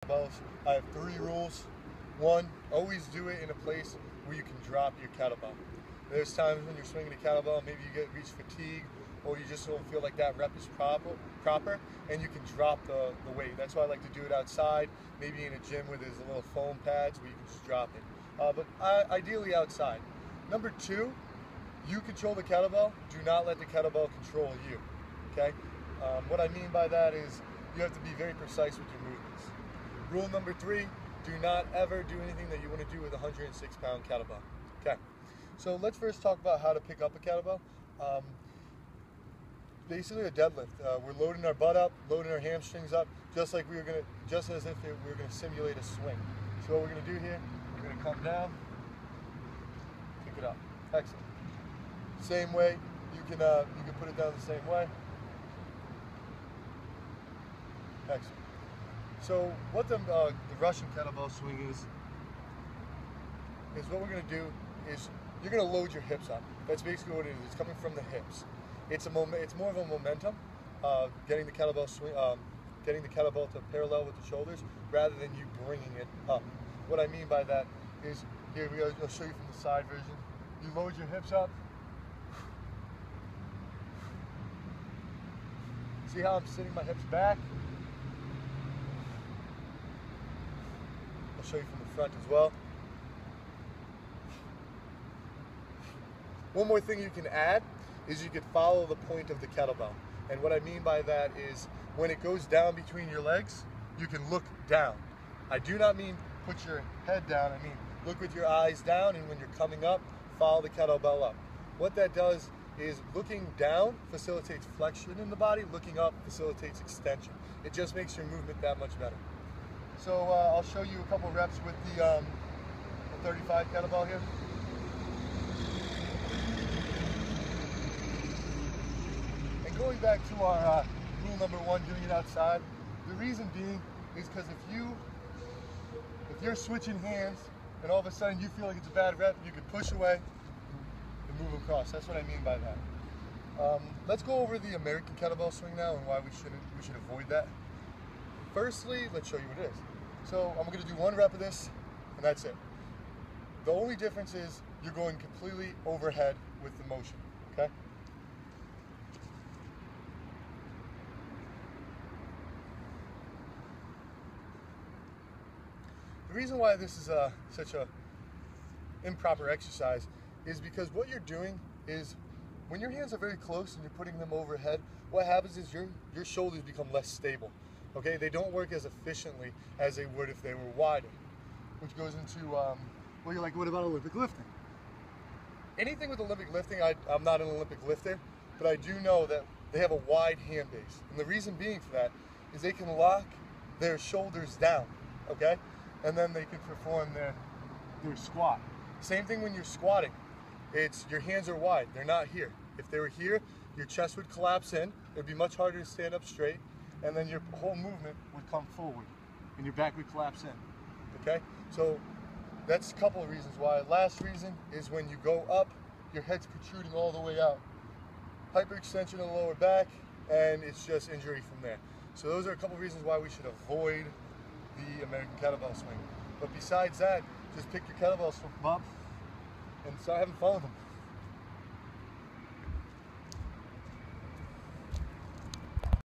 kettlebells. I have 3 rules. 1, always do it in a place where you can drop your kettlebell. There's times when you're swinging a kettlebell, maybe you get reach fatigue, or you just don't feel like that rep is proper, and you can drop the weight. That's why I like to do it outside, maybe in a gym where there's a little foam pads where you can just drop it. But ideally outside. Number 2, you control the kettlebell. Do not let the kettlebell control you. Okay? What I mean by that is you have to be very precise with your movements. Rule number 3, do not ever do anything that you want to do with a 106-pound kettlebell. Okay? So let's first talk about how to pick up a kettlebell. Basically a deadlift. We're loading our butt up, loading our hamstrings up, just as if we were gonna simulate a swing. So what we're gonna do here, we're gonna come down, pick it up. Excellent. Same way, you can put it down the same way. Excellent. So what the Russian kettlebell swing is what we're gonna do is you're gonna load your hips up. That's basically what it is. It's coming from the hips. It's more of a momentum, getting the kettlebell to parallel with the shoulders rather than you bringing it up. What I mean by that is, here we go. I'll show you from the side version. You load your hips up. See how I'm sitting my hips back? I'll show you from the front as well. One more thing you can add is you can follow the point of the kettlebell. And what I mean by that is when it goes down between your legs, you can look down. I do not mean put your head down, I mean look with your eyes down, and when you're coming up, follow the kettlebell up. What that does is looking down facilitates flexion in the body, looking up facilitates extension. It just makes your movement that much better. So I'll show you a couple reps with the 35 kettlebell here. Going back to our rule number 1, doing it outside, the reason being is because if you're switching hands and all of a sudden you feel like it's a bad rep, you can push away and move across. That's what I mean by that. Let's go over the American kettlebell swing now and why we should avoid that. Firstly, let's show you what it is. So I'm going to do 1 rep of this, and that's it. The only difference is you're going completely overhead with the motion. Okay? The reason why this is such a improper exercise is because what you're doing is when your hands are very close and you're putting them overhead, what happens is your shoulders become less stable. Okay, they don't work as efficiently as they would if they were wider, which goes into well, you're like, what about Olympic lifting? Anything with Olympic lifting, I'm not an Olympic lifter, but I do know that they have a wide hand base, and the reason being for that is they can lock their shoulders down. Okay. And then they can perform their squat. Same thing when you're squatting. Your hands are wide, they're not here. If they were here, your chest would collapse in, it would be much harder to stand up straight, and then your whole movement would come forward, and your back would collapse in, okay? So that's a couple of reasons why. Last reason is when you go up, your head's protruding all the way out. Hyperextension of the lower back, and it's just injury from there. So those are a couple of reasons why we should avoid the American kettlebell swing. But besides that, just pick your kettlebells up and start having fun with them.